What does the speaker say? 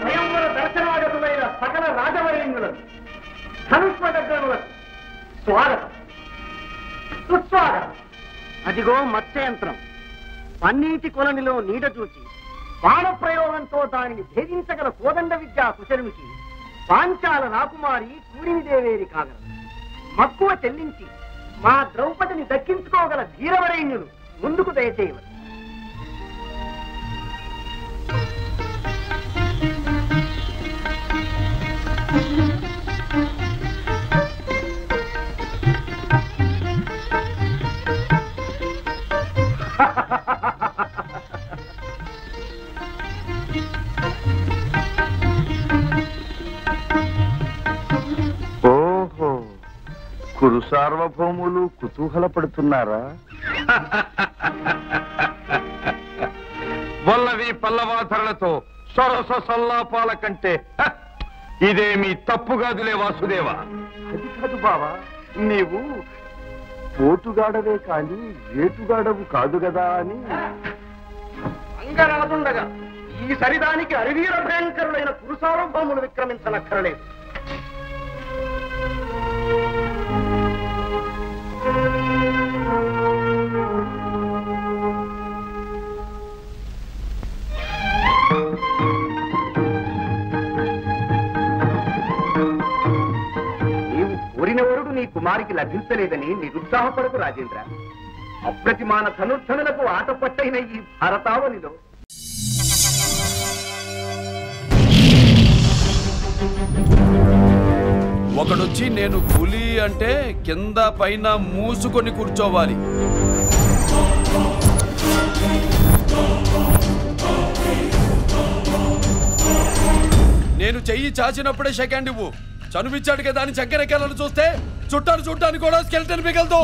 స్వయంవర దర్శనాగతులైన సకల రాజవరేణ్యులకు ధనుష్మదగ్రములకు స్వాగతం సుస్వాగతం. అదిగో మత్స్యయంత్రం పన్నీటి కొలనిలో నీడ చూచి బాణప్రయోగంతో దానిని భేదించగల కోదండ విద్యా కుశలునికి పాంచాల రాకుమారి కూరిమిదేవేరి కాగలరు. మక్కువ చెల్లించి మా ద్రౌపదిని దక్కించుకోగల ధీరవరేణ్యులు ముందుకు దయచేయవచ్చు. ఓహో, కురు సార్వభౌములు కుతూహలపడుతున్నారా? వల్లవి పల్లవాధరలతో సరస సల్లాపాల కంటే ఇదేమీ తప్పు కాదులే వాసుదేవ. అది కాదు బావా, నీవు పోటుగాడవే కాని వేటుగాడవు కాదు కదా అని. అంగరాదుండగా ఈ సరిదానికి అరివీర భయంకరులైన కురుసార్వభౌములు విక్రమించనక్కరలేదు. నీవు కోరిన వరుడు నీ కుమారికి లభించలేదని నిరుత్సాహపడకు రాజేంద్ర. అప్రతిమాన ధనుర్ధనులకు ఆట పట్టైన ఈ భారతావనిలో ఒకడొచ్చి నేను పులి అంటే కింద పైన మూసుకొని కూర్చోవాలి. నేను చెయ్యి చాచినప్పుడే సెకండ్ ఇవ్వు. చనువిచ్చాడు కదా అని చక్కెరెక్కాలను చూస్తే చుట్టాను చూడటానికి కూడా స్కెల్టన్ మిగలదు.